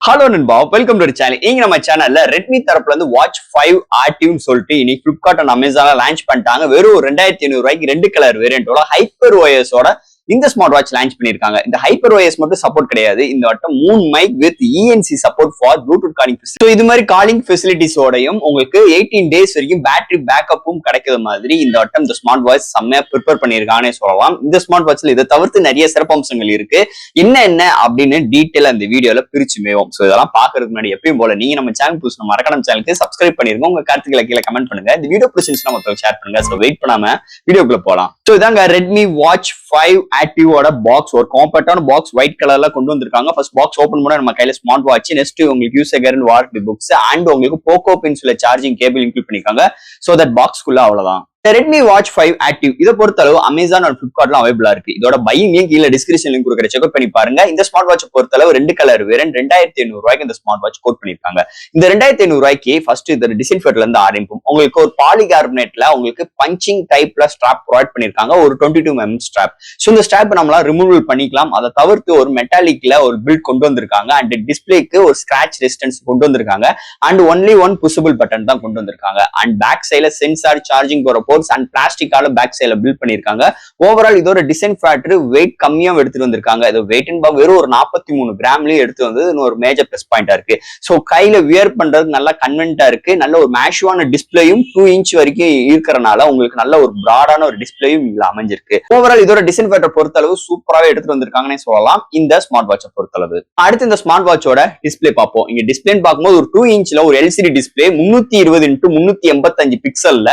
Hello நண்பா, welcome to channel. இங்க நம்ம சேனல்ல ரெட்மி தரப்புல இருந்து வாட்ச் 5 ஆக்டிவ்னு சொல்லிட்டு இன்னைக்கு பிளிப்கார்ட் அண்ட் அமேசான்ல லான்ச் பண்ணிட்டாங்க. வெறும் 2500 ரூபாய்க்கு 2 கலர் வேரியண்டோட ஹைப்பர் ஓஎஸோட இந்த ஸ்மார்ட் வாட்ச் லான்ச் பண்ணிருக்காங்க. இந்த ஹைப்பர் ஓஎஸ் மட்டும் சப்போர்ட் கிடையாது, இந்த வட்டம் 3 mic with ENC support for Bluetooth calling. So இது மாதிரி காலிங் ஃபெசிலிட்டிஸோடையும் உங்களுக்கு 18 டேஸ் வரைக்கும் பேட்டரி பேக்கப்பும் கிடைக்கிற மாதிரி இந்த வட்டம் இந்த ஸ்மார்ட் வாட்ச் செம்மையா ப்ரிப்பேர் பண்ணிருக்கானே சொல்லலாம். இந்த ஸ்மார்ட் வாட்ச்ல இதை தவிர்த்து நிறைய சிறப்பம்சங்கள் இருக்கு. என்ன அப்படின்னு டீட்டெயில் அந்த வீடியோல பிரிச்சு மேவும். ஸோ இதெல்லாம் பாக்குறதுக்கு முன்னாடி எப்பயும் போல நீங்க நம்ம சேனல் புதுசு மறக்காம சேனலுக்கு சப்ஸ்கிரைப் பண்ணிருங்க. உங்க கருத்துக்களை கீழே கமெண்ட் பண்ணுங்க. இந்த வீடியோ பிடிச்சிருந்துச்சுன்னா மொத்தம் ஷேர் பண்ணுங்க. ஸோ வெயிட் பண்ணாம வீடியோக்குள்ள போலாம். ஸோ இதாங்க ரெட்மி வாட்ச் 5 ஆக்டிவோட பாக்ஸ். ஒரு காம்பேக்டான பாக்ஸ் ஒயிட் கலர்ல கொண்டு வந்திருக்காங்க. ஃபர்ஸ்ட் பாக்ஸ் ஓபன் பண்ணா நம்ம கையில ஸ்மார்ட் வாட்ச், நெக்ஸ்ட் உங்களுக்கு user guide warranty books and உங்களுக்கு போக்கோ பின்ஸ்ல சார்ஜிங் கேபிள் இன்க்ளூட் பண்ணிருக்காங்க. ஸோ தட் பாக்ஸ்க்குள்ள அவ்வளவுதான். ரெட்மி வாட்ச் 5 ஆக்டிவ் இதை பொறுத்தளவு அமேசான் அண்ட் பிளிப்கார்ட்ல அவைபிளா இருக்கு. இதோட பையிங் லிங்க் கீழே டிஸ்கிரிப்ஷன் லிங்க் கொடுக்குற செக் பண்ணி பாருங்க. இந்த ஸ்மார்ட் வாட்ச் பொறுத்தளவு 2 கலர் வேரியன்ட் 2500 ரூபாய்க்கு இந்த ஸ்மார்ட் வாட்ச் கோட் பண்ணிருக்காங்க. இந்த 2500 ரூபாய்க்கு ஃபர்ஸ்ட் இந்த டிஸ்இன்ஃபெக்ட்ல இருந்து ஆரம்பிக்கும். உங்களுக்கு ஒரு பாலிகார்பனேட்ல உங்களுக்கு பஞ்சிங் டைப்ல ஸ்ட்ராப் ப்ரொவைட் பண்ணிருக்காங்க. ஒரு 22 mm ஸ்ட்ராப். ஸோ இந்த ஸ்ட்ராப் நம்மளால ரிமூவல் பண்ணிக்கலாம். அதை தவிர்த்து ஒரு மெட்டாலிக்ல ஒரு பில்ட் கொண்டு வந்திருக்காங்க. அண்ட் டிஸ்பிளேக்கு ஒரு ஸ்கிராச் ரெசிஸ்டன்ஸ் கொண்டு வந்திருக்காங்க. அண்ட் ஒன்லி ஒன் புஷபிள் பட்டன் தான் கொண்டு வந்திருக்காங்க. அண்ட் பேக் சைட்ல சென்சார் சார்ஜிங் போற போர்ட்ஸ் அண்ட் பிளாஸ்டிக் பேக் சைட்ல பில்ட் பண்ணிருக்காங்க. ஓவரால் இதோட டிசைன் ஃபேக்டர் வெயிட் கம்மியா எடுத்துட்டு வந்திருக்காங்க. இது வெயிட் வெறும் ஒரு 43 கிராம்லயே எடுத்து வந்தது ஒரு மேஜர் பிளஸ் பாயிண்டா இருக்கு. சோ கையில வியர் பண்றது நல்லா கன்வென்ட்டா இருக்கு. நல்ல ஒரு மேஷுவான டிஸ்பிளேயும் 2 இன்ச் வரைக்கும் இருக்கிறனால உங்களுக்கு நல்ல ஒரு பிராடான ஒரு டிஸ்பிளேயும் இதுல அமைஞ்சிருக்கு. ஓவரால் இதோட டிசைன் ஃபேக்டர் பொறுத்தளவு சூப்பராவே எடுத்துட்டு வந்திருக்காங்கன்னு சொல்லலாம் இந்த ஸ்மார்ட் வாட்சை பொறுத்தளவு. அடுத்து இந்த ஸ்மார்ட் வாட்சோட டிஸ்பிளே பார்ப்போம். இங்க டிஸ்பிளே பார்க்கும்போது ஒரு 2 இன்ச்ல ஒரு எல்சிடி டிஸ்பிளே 320x385 பிக்சல்ல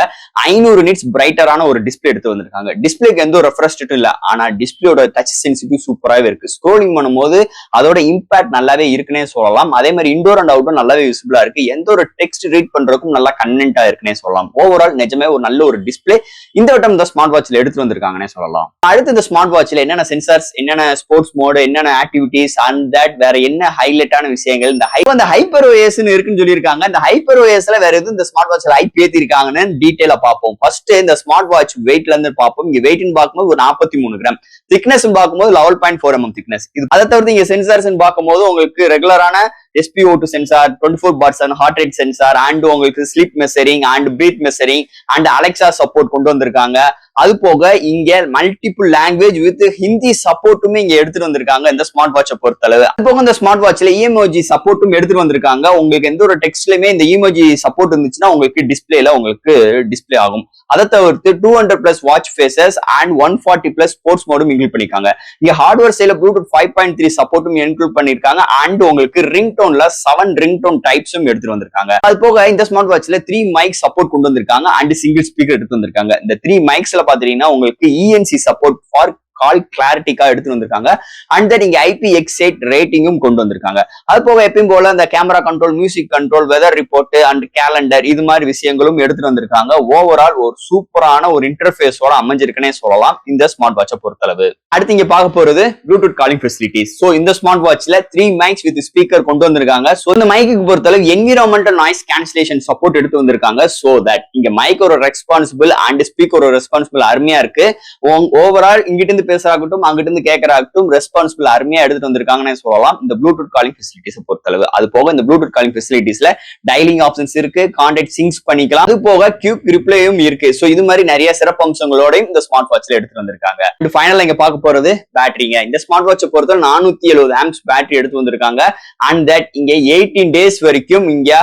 500 நிட்ஸ் பிரைட்டரான ஒரு டிஸ்பிளே எடுத்து வந்திருக்காங்க. டிஸ்பிளேக்கு எந்த ஒரு ரெஃப்ரெஷ் இல்ல, ஆனா டிஸ்பிளேயோட டச் சென்சிட்டிவ் சூப்பராகவே இருக்கு. ஸ்க்ரோலிங் பண்ணும்போது அதோட இம்பாக்ட் நல்லாவே இருக்குன்னே சொல்லலாம். அதே மாதிரி இன்டோர் அண்ட் அவுட்டோர் நல்லாவே விசிபிளா இருக்கு. எந்த ஒரு டெக்ஸ்ட் ரீட் பண்றதுக்கும் நல்லா கன்வென்ட்டா இருக்குன்னே சொல்லலாம். ஓவரால் நிஜமே ஒரு நல்ல ஒரு டிஸ்பிளே இந்த வட்டம் இந்த ஸ்மார்ட் வாட்ச்ல எடுத்து வந்திருக்காங்கன்னே சொல்லலாம். அடுத்து இந்த ஸ்மார்ட் வாட்ச்ல என்னென்ன சென்சார்ஸ், என்னென்ன ஸ்போர்ட்ஸ் மோடு, என்னென்ன ஆக்டிவிட்டிஸ் அண்ட் தட் வேற என்ன ஹைலைட்டான விஷயங்கள் இந்த ஹைப்பர் ஓஎஸ் இருக்குன்னு சொல்லியிருக்காங்க. இந்த ஹைப்பர் ஓஎஸ்ல வேற எதுவும் இந்த ஸ்மார்ட் வாட்ச்ல ஹைப் ஏத்திருக்காங்கன்னு டீடைலா பார்ப்போம். ஃபர்ஸ்ட் இந்த ஸ்மார்ட் வாட்ச் வெயிட்ல இருந்து பார்ப்போம். இங்க வெயிட்னு பார்க்கும்போது ஒரு 43 கிராம், திக்னஸ் பார்க்கும்போது 11.4 mm திக்னஸ். அதை தவிர்த்து இங்க சென்சார்ஸ் பார்க்கும்போது உங்களுக்கு ரெகுலரான SpO2 sensor, 24 hours heart rate sensor and உங்களுக்கு sleep measuring and breath measuring and Alexa support கொண்டு வந்திருக்காங்க. அது போக இங்க மல்டிபிள் லாங்குவேஜ் வித் ஹிந்தி சப்போர்ட்டுமே இங்க எடுத்துட்டு வந்திருக்காங்க இந்த ஸ்மார்ட் வாட்சை பொறுத்தளவு. அது போக இந்த ஸ்மார்ட் வாட்ச்ல இமோஜி சப்போர்ட்டும் எடுத்துட்டு வந்திருக்காங்க. உங்களுக்கு எந்த ஒரு டெக்ஸ்ட்லயுமே இந்த இமோஜி சப்போர்ட் இருந்துச்சுன்னா உங்களுக்கு டிஸ்பிளேல உங்களுக்கு டிஸ்பிளே ஆகும். அதை தவிர்த்து 200+ வாட்ச் ஃபேசஸ் அண்ட் 140+ ஸ்போர்ட்ஸ் மோடும் இன்க்ளூட் பண்ணிருக்காங்க. இங்க ஹார்ட்வேர் சைட்ல ப்ளூடூத் 5.3 சப்போர்ட்டும் இன்க்ளூட் பண்ணிருக்காங்க. அண்ட் உங்களுக்கு ரிங் டோன்ல 7 ரிங் டோன் டைப்ஸும் எடுத்துட்டு வந்திருக்காங்க. அது போக இந்த ஸ்மார்ட் வாட்ச்ல 3 மைக் சப்போர்ட் கொண்டு வந்திருக்காங்க அண்ட் சிங்கிள் ஸ்பீக்கர் எடுத்து வந்திருக்காங்க. இந்த 3 மைக்ஸ்ல பாத்தீங்கன்னா உங்களுக்கு இஎன்சி சப்போர்ட் ஃபார் கால் கிளாரிட்டிக்கா எடுத்து வந்திருக்காங்க. அண்ட் தட் இங்க IPX8 ரேட்டிங்கும் கொண்டு வந்திருக்காங்க. அது போக எப்பயும் போல இந்த camera control, music control, weather report and calendar இது மாதிரி விஷயங்களும் எடுத்துட்டு வந்திருக்காங்க. ஓவரால் ஒரு சூப்பரான ஒரு இன்டர்ஃபேஸோட அமைஞ்சிருக்குன்னே சொல்லலாம் இந்த ஸ்மார்ட் வாட்சை பொறுத்தளவு. அடுத்து இங்க பார்க்க போறது ப்ளூடூத் காலிங் ஃபெசிலிட்டிஸ். சோ இந்த ஸ்மார்ட் வாட்ச்ல 3 மைக்ஸ் வித் ஸ்பீக்கர் கொண்டு வந்திருக்காங்க. சோ இந்த மைக்கு பொறுத்தளவு என்விரான்மெண்டல் நாய்ஸ் கேன்சலேஷன் சப்போர்ட் எடுத்து வந்திருக்காங்க. சோ தட் இங்க மைக் ஒரு ரெஸ்பான்சிபிள் அண்ட் ஸ்பீக்கர் ஒரு ரெஸ்பான்சிபிள் அருமையா இருக்கு. ஓவரால் இங்கிட்டு இருந்து பேசுறாகட்டும் அங்கிட்டு இருந்து கேட்கறாகட்டும் ரெஸ்பான்சிபிள் அருமையா எடுத்துட்டு வந்திருக்காங்கன்னு சொல்லலாம் இந்த ப்ளூடூத் காலிங் ஃபெசிலிட்டிஸ் பொறுத்தளவு. அது போக இந்த ப்ளூடூத் காலிங் ஃபெசிலிட்டிஸ்ல டைலிங் ஆப்ஷன்ஸ் இருக்கு, கான்டாக்ட் சிங்ஸ் பண்ணிக்கலாம். அது போக குயிக் ரிப்ளையும் இருக்கு. சோ இது மாதிரி நிறைய சிறப்பு அம்சங்களோட இந்த ஸ்மார்ட் வாட்ச்ல எடுத்துட்டு வந்திருக்காங்க. ஃபைனலா இங்க பார்க்க போறது பேட்டரிங்க. இந்த ஸ்மார்ட் வாட்சை பொறுத்தவரை 470 ஆம்ப்ஸ் பேட்டரி எடுத்து வந்திருக்காங்க. அண்ட் தட் இங்க 18 டேஸ் வரைக்கும் இங்க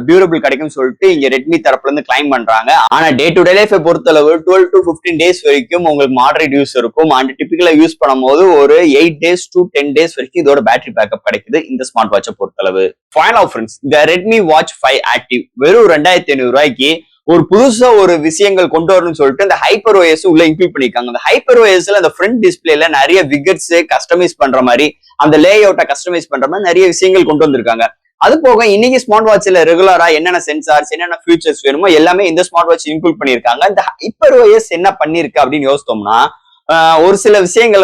டியூரபிள் கிடைக்கும் சொல்லிட்டு இங்க ரெட்மி தரப்புல இருந்து கிளைம் பண்றாங்க. ஆனா டே டு டே லைஃப் பொறுத்தளவு 12 to 15 டேஸ் வரைக்கும் உங்களுக்கு மாடரேட் யூஸ் இருக்கும். அண்ட் டிபிக்கலா யூஸ் பண்ணும்போது ஒரு 8 days to 10 days வரைக்கும் இதோட பேட்டரி பேக்கப் கிடைக்குது இந்த ஸ்மார்ட் வாட்சை பொறுத்தளவு. ஃபைனல் ஃப்ரெண்ட்ஸ், இந்த ரெட்மி வாட்ச் 5 ஆக்டிவ் வெறும் 2500 ரூபாய்க்கு ஒரு புதுசா ஒரு விஷயங்கள் கொண்டு வரணும்னு சொல்லிட்டு இந்த ஹைப்பர் ஓஎஸ் உள்ள இன்க்ளூட் பண்ணிருக்காங்க. அந்த ஹைப்பர் ஓஎஸ்ல அந்த ஃப்ரண்ட் டிஸ்பிளேல நிறைய விகட்ஸ் கஸ்டமைஸ் பண்ற மாதிரி, அந்த லே அவுட்டை கஸ்டமைஸ் பண்ற மாதிரி நிறைய விஷயங்கள் கொண்டு வந்திருக்காங்க. அது போக இன்னைக்கு ஸ்மார்ட் வாட்ச்ல ரெகுலரா என்னென்ன சென்சார்ஸ், என்னென்ன ஃபியூச்சர்ஸ் வேணுமோ எல்லாமே இந்த ஸ்மார்ட் வாட்ச் இன்க்ளூட் பண்ணிருக்காங்க. இந்த ஹைப்பர் ஓஎஸ் என்ன பண்ணிருக்கு அப்படின்னு யோசித்தோம்னா ஒரு சில விஷயங்கள்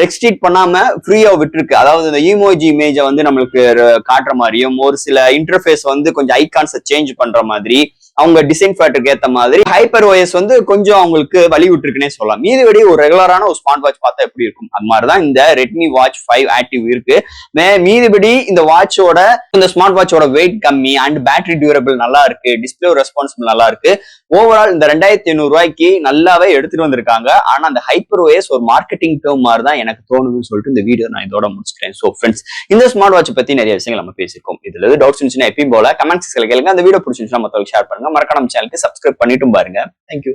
ரெஸ்ட்ரிக்ட் பண்ணாம ஃப்ரீயா விட்டுருக்கு. அதாவது இந்த இமோஜி இமேஜை நம்மளுக்கு காட்டுற மாதிரியும், ஒரு சில இன்டர்ஃபேஸ் கொஞ்சம் ஐகான்ஸை சேஞ்ச் பண்ற மாதிரி, அவங்க டிசைன் ஃபேக்டருக்கு ஏத்த மாதிரி ஹைப்பர் OS வந்து கொஞ்சம் அவங்களுக்கு வழி விட்டுருக்குன்னே சொல்லலாம். மீதிபடி ஒரு ரெகுலரான ஒரு ஸ்மார்ட் வாட்ச் பார்த்தா எப்படி இருக்கும் அது மாதிரிதான் இந்த ரெட்மி வாட்ச் 5 ஆக்டிவ் இருக்கு. மீதிபடி இந்த வாட்சோட இந்த ஸ்மார்ட் வாட்சோட வெயிட் கம்மி அண்ட் பேட்டரி டியூரபிள் நல்லா இருக்கு, டிஸ்பிளே ரெஸ்பான்சிபிள் நல்லா இருக்கு. ஓவரால் இந்த 2500 ரூபாய்க்கு நல்லாவே எடுத்துட்டு வந்திருக்காங்க. ஆனா அந்த ஹைப்பர் OS ஒரு மார்க்கெட்டிங் டேர்ம் மாதிரி தான் எனக்கு தோணுதுன்னு சொல்லிட்டு இந்த வீடியோ நான் இதோட முடிச்சிட்டேன். சோ ஃப்ரெண்ட்ஸ், இந்த ஸ்மார்ட் வாட்ச் பத்தி நிறைய விஷயங்கள் நம்ம பேசிருக்கோம். இதுல இருந்து டவுட்ஸ் இருந்துச்சுன்னா எப்பயும் போல கமெண்ட் செக்ஷன்ல கேளுங்க. அந்த வீடியோ பிடிச்சிருந்துச்சுன்னா மத்தவங்களுக்கு ஷேர் பண்ணுங்க. மறக்காம சேனலுக்கு சப்ஸ்கிரைப் பண்ணிட்டும் பாருங்க. தேங்க்யூ.